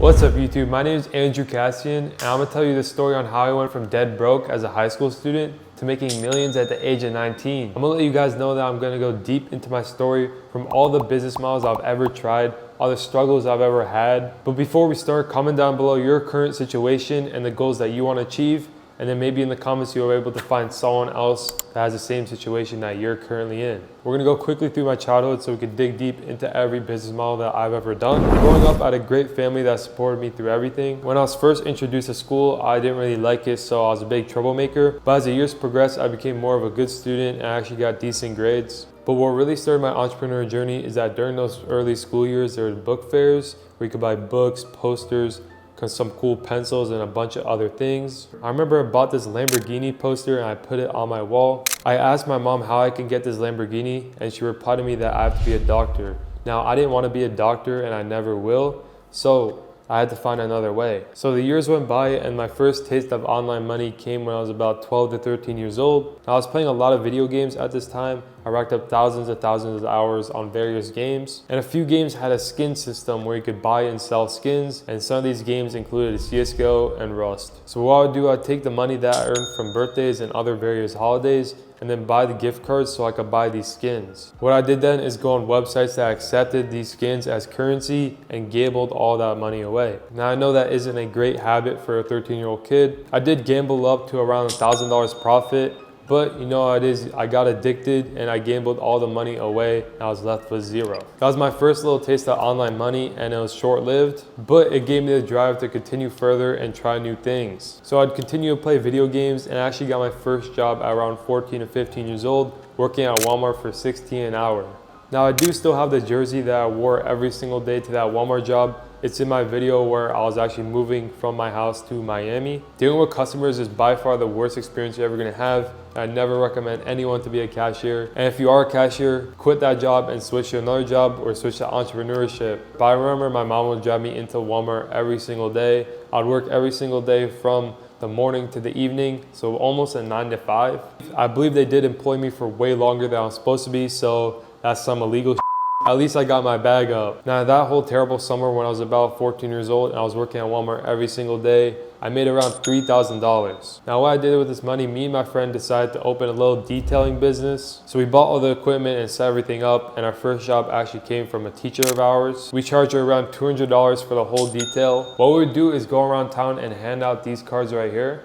What's up YouTube? My name is Andrew Cassian and I'm gonna tell you the story on how I went from dead broke as a high school student to making millions at the age of 19. I'm gonna let you guys know that I'm gonna go deep into my story from all the business models I've ever tried, all the struggles I've ever had. But before we start, comment down below your current situation and the goals that you wanna achieve. And then maybe in the comments you're able to find someone else that has the same situation that you're currently in. We're gonna go quickly through my childhood so we can dig deep into every business model that I've ever done. Growing up, I had a great family that supported me through everything. When I was first introduced to school, I didn't really like it, so I was a big troublemaker. But as the years progressed, I became more of a good student and I actually got decent grades. But what really started my entrepreneurial journey is that during those early school years, there were book fairs where you could buy books, posters, some cool pencils and a bunch of other things. I remember I bought this Lamborghini poster and I put it on my wall. I asked my mom how I can get this Lamborghini and she replied to me that I have to be a doctor. Now I didn't want to be a doctor and I never will, so I had to find another way. So the years went by and my first taste of online money came when I was about 12 to 13 years old. I was playing a lot of video games at this time. I racked up thousands of hours on various games. And a few games had a skin system where you could buy and sell skins. And some of these games included CSGO and Rust. So what I would do, I'd take the money that I earned from birthdays and other various holidays and then buy the gift cards so I could buy these skins. What I did then is go on websites that accepted these skins as currency and gambled all that money away. Now I know that isn't a great habit for a 13-year-old kid. I did gamble up to around $1,000 profit, but you know how it is, I got addicted and I gambled all the money away and I was left with zero. That was my first little taste of online money and it was short-lived, but it gave me the drive to continue further and try new things. So I'd continue to play video games and I actually got my first job at around 14 to 15 years old, working at Walmart for $16 an hour. Now I do still have the jersey that I wore every single day to that Walmart job. It's in my video where I was actually moving from my house to Miami. Dealing with customers is by far the worst experience you're ever gonna have. I never recommend anyone to be a cashier. And if you are a cashier, quit that job and switch to another job or switch to entrepreneurship. But I remember my mom would drive me into Walmart every single day. I'd work every single day from the morning to the evening, so almost a 9 to 5. I believe they did employ me for way longer than I was supposed to be, so that's some illegal shit. At least I got my bag up. Now that whole terrible summer when I was about 14 years old and I was working at Walmart every single day, I made around $3,000. Now what I did with this money, me and my friend decided to open a little detailing business. So we bought all the equipment and set everything up, and our first job actually came from a teacher of ours. We charged her around $200 for the whole detail. What we would do is go around town and hand out these cards right here.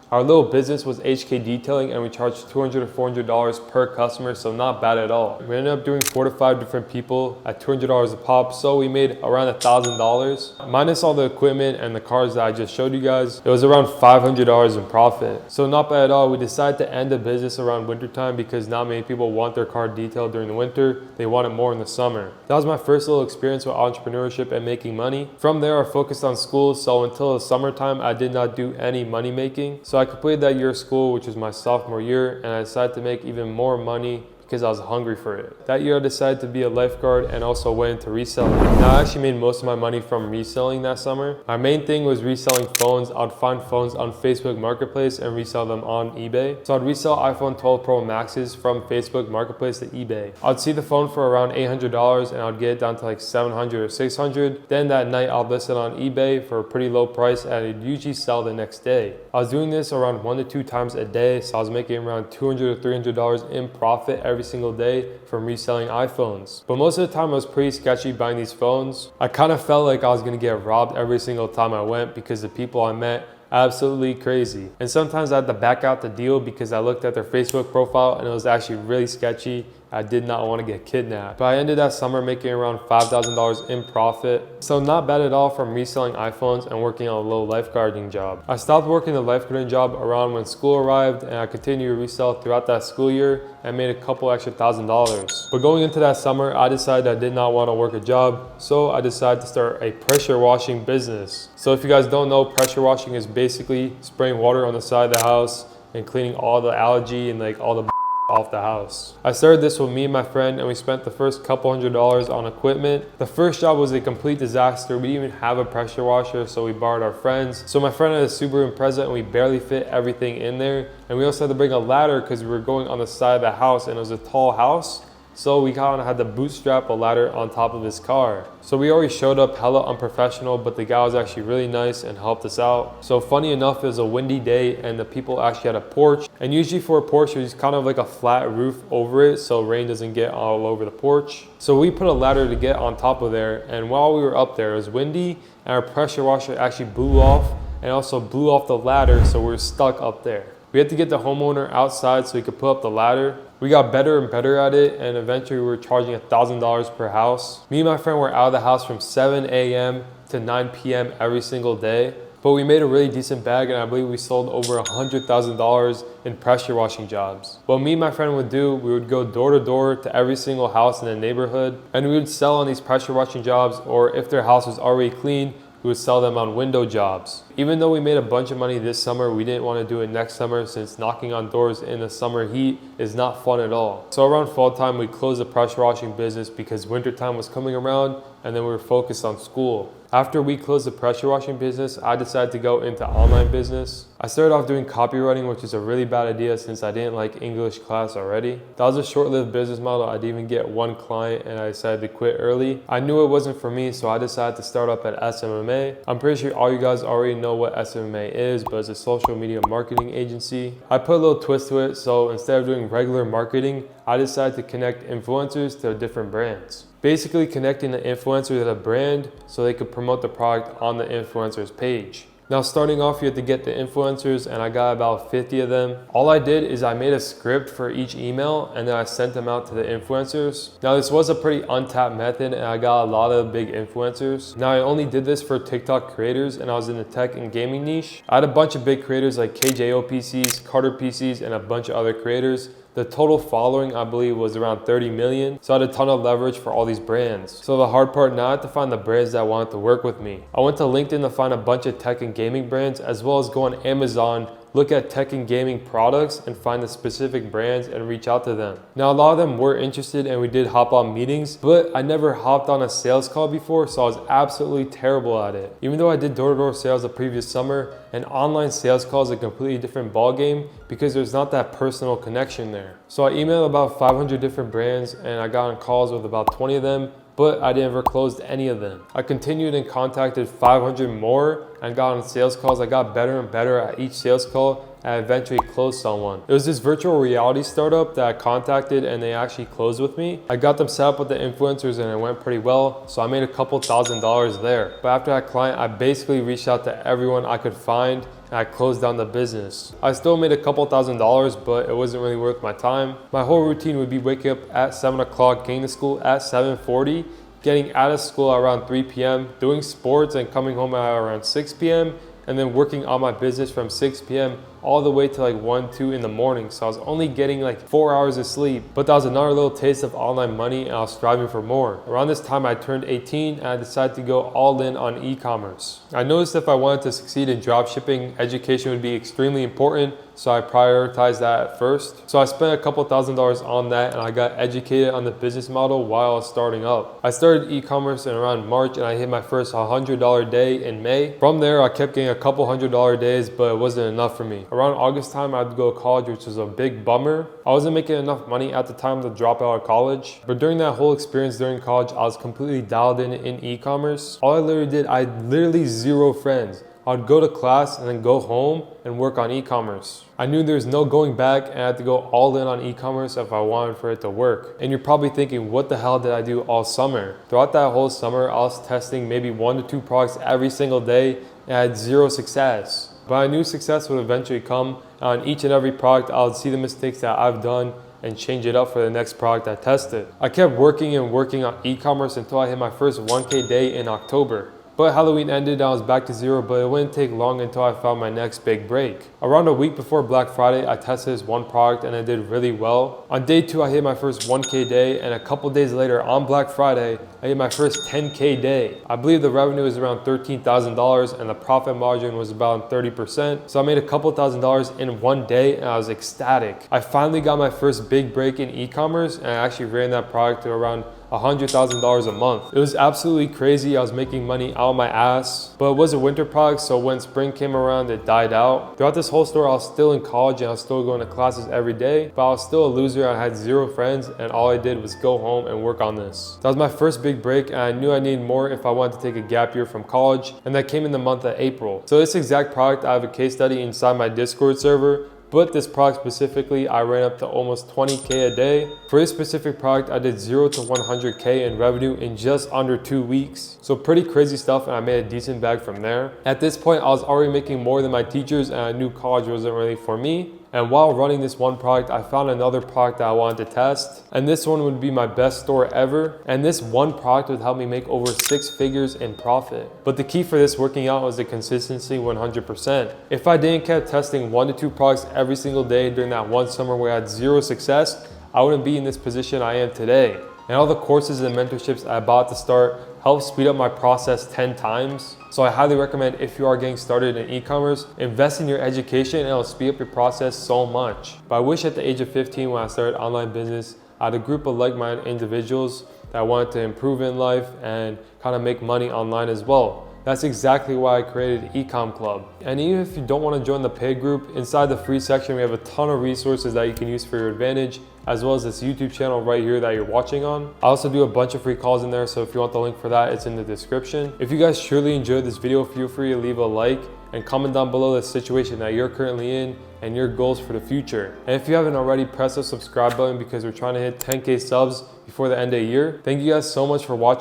Our little business was HK Detailing and we charged $200 to $400 per customer, so not bad at all. We ended up doing 4 to 5 different people at $200 a pop, so we made around $1,000. Minus all the equipment and the cars that I just showed you guys, it was around $500 in profit. So not bad at all. We decided to end the business around winter time because not many people want their car detailed during the winter. They want it more in the summer. That was my first little experience with entrepreneurship and making money. From there, I focused on school, so until the summertime, I did not do any money making. So I completed that year of school, which was my sophomore year, and I decided to make even more money because I was hungry for it. That year I decided to be a lifeguard and also went into reselling. Now I actually made most of my money from reselling that summer. My main thing was reselling phones. I'd find phones on Facebook Marketplace and resell them on eBay. So I'd resell iPhone 12 Pro Maxes from Facebook Marketplace to eBay. I'd see the phone for around $800 and I'd get it down to like $700 or $600. Then that night I'd list it on eBay for a pretty low price and I'd usually sell the next day. I was doing this around 1 to 2 times a day, so I was making around $200 to $300 in profit every single day from reselling iPhones. But most of the time I was pretty sketchy buying these phones. I kind of felt like I was gonna get robbed every single time I went because the people I met absolutely crazy. And sometimes I had to back out the deal because I looked at their Facebook profile and it was actually really sketchy. I did not want to get kidnapped. But I ended that summer making around $5,000 in profit. So not bad at all from reselling iPhones and working on a little lifeguarding job. I stopped working the lifeguarding job around when school arrived and I continued to resell throughout that school year and made a couple extra $1,000. But going into that summer, I decided I did not want to work a job, so I decided to start a pressure washing business. So if you guys don't know, pressure washing is basically spraying water on the side of the house and cleaning all the algae and like all the off the house. I started this with me and my friend and we spent the first couple $100s on equipment. The first job was a complete disaster. We didn't even have a pressure washer, so we borrowed our friends. So my friend had a Subaru Impreza and we barely fit everything in there. And we also had to bring a ladder because we were going on the side of the house and it was a tall house. so we kind of had to bootstrap a ladder on top of his car. So we already showed up hella unprofessional, but the guy was actually really nice and helped us out. So funny enough, it was a windy day and the people actually had a porch. And usually for a porch, there's kind of like a flat roof over it so rain doesn't get all over the porch. So we put a ladder to get on top of there, and while we were up there, it was windy and our pressure washer actually blew off and also blew off the ladder, so we were stuck up there. We had to get the homeowner outside so he could put up the ladder. We got better and better at it, and eventually we were charging $1,000 per house. Me and my friend were out of the house from 7 a.m. to 9 p.m. every single day. But we made a really decent bag, and I believe we sold over $100,000 in pressure washing jobs. What me and my friend would do, we would go door to door to every single house in the neighborhood, and we would sell on these pressure washing jobs, or if their house was already clean, we would sell them on window jobs. Even though we made a bunch of money this summer, we didn't want to do it next summer since knocking on doors in the summer heat is not fun at all. So around fall time, we closed the pressure washing business because winter time was coming around and then we were focused on school. After we closed the pressure washing business, I decided to go into online business. I started off doing copywriting, which is a really bad idea since I didn't like English class already. That was a short-lived business model. I didn't even get one client and I decided to quit early. I knew it wasn't for me, so I decided to start up at SMMA. I'm pretty sure all you guys already know what SMMA is, but it's a social media marketing agency. I put a little twist to it, so instead of doing regular marketing, I decided to connect influencers to different brands. Basically connecting the influencer to a brand so they could promote the product on the influencer's page. Now starting off, you have to get the influencers, and I got about 50 of them. All I did is I made a script for each email and then I sent them out to the influencers. Now this was a pretty untapped method and I got a lot of big influencers. Now I only did this for TikTok creators and I was in the tech and gaming niche. I had a bunch of big creators like KJO PCs, Carter PCs, and a bunch of other creators. The total following, I believe, was around 30 million. So I had a ton of leverage for all these brands. So the hard part now, I had to find the brands that wanted to work with me. I went to LinkedIn to find a bunch of tech and gaming brands, as well as go on Amazon, look at tech and gaming products and find the specific brands and reach out to them. Now, a lot of them were interested and we did hop on meetings, but I never hopped on a sales call before, so I was absolutely terrible at it. Even though I did door-to-door sales the previous summer, an online sales call is a completely different ballgame because there's not that personal connection there. So I emailed about 500 different brands and I got on calls with about 20 of them, but I never closed any of them. I continued and contacted 500 more and got on sales calls. I got better and better at each sales call and I eventually closed someone. It was this virtual reality startup that I contacted and they actually closed with me. I got them set up with the influencers and it went pretty well, so I made a couple $1,000s there. But after that client, I basically reached out to everyone I could find and I closed down the business. I still made a couple $1,000s, but it wasn't really worth my time. My whole routine would be waking up at 7 o'clock, getting to school at 7:40, getting out of school around 3 p.m., doing sports and coming home at around 6 p.m., and then working on my business from 6 p.m. all the way to like 1, 2 in the morning. So I was only getting like 4 hours of sleep, but that was another little taste of online money and I was striving for more. Around this time I turned 18 and I decided to go all in on e-commerce. I noticed if I wanted to succeed in dropshipping, education would be extremely important, so I prioritized that at first. So I spent a couple $1,000s on that and I got educated on the business model while I was starting up. I started e-commerce in around March and I hit my first $100 day in May. From there I kept getting a couple $100 days, but it wasn't enough for me. Around August time, I had to go to college, which was a big bummer. I wasn't making enough money at the time to drop out of college. But during that whole experience during college, I was completely dialed in e-commerce. All I literally did, I had literally zero friends. I would go to class and then go home and work on e-commerce. I knew there was no going back and I had to go all in on e-commerce if I wanted for it to work. And you're probably thinking, what the hell did I do all summer? Throughout that whole summer, I was testing maybe 1 to 2 products every single day and I had zero success. But I knew success would eventually come. On each and every product, I would see the mistakes that I've done and change it up for the next product I tested. I kept working and working on e-commerce until I hit my first 1K day in October. But Halloween ended and I was back to zero, but it wouldn't take long until I found my next big break. Around a week before Black Friday, I tested this one product and it did really well. On day 2, I hit my first 1K day, and a couple days later on Black Friday, I hit my first 10K day. I believe the revenue was around $13,000 and the profit margin was about 30%. So I made a couple $1,000s in one day and I was ecstatic. I finally got my first big break in e-commerce and I actually ran that product to around $100,000 a month. It was absolutely crazy. I was making money out of my ass, but it was a winter product, so when spring came around, it died out. Throughout this whole story, I was still in college and I was still going to classes every day, but I was still a loser. I had 0 friends and all I did was go home and work on this. That was my first big break, and I knew I needed more if I wanted to take a gap year from college, and that came in the month of April. So this exact product, I have a case study inside my Discord server. But this product specifically, I ran up to almost 20K a day. For this specific product, I did 0 to 100K in revenue in just under 2 weeks. So pretty crazy stuff, and I made a decent bag from there. At this point, I was already making more than my teachers, and I knew college wasn't really for me. And while running this one product, I found another product that I wanted to test. And this one would be my best store ever. And this one product would help me make over 6 figures in profit. But the key for this working out was the consistency 100%. If I didn't keep testing 1 to 2 products every single day during that one summer where I had 0 success, I wouldn't be in this position I am today. And all the courses and mentorships I bought to start helped speed up my process 10 times. So I highly recommend, if you are getting started in e-commerce, invest in your education and it'll speed up your process so much. But I wish at the age of 15 when I started online business, I had a group of like-minded individuals that wanted to improve in life and kind of make money online as well. That's exactly why I created Ecom Club. And even if you don't want to join the paid group, inside the free section, we have a ton of resources that you can use for your advantage, as well as this YouTube channel right here that you're watching on. I also do a bunch of free calls in there, so if you want the link for that, it's in the description. If you guys truly enjoyed this video, feel free to leave a like and comment down below the situation that you're currently in and your goals for the future. And if you haven't already, press the subscribe button because we're trying to hit 10K subs before the end of the year. Thank you guys so much for watching.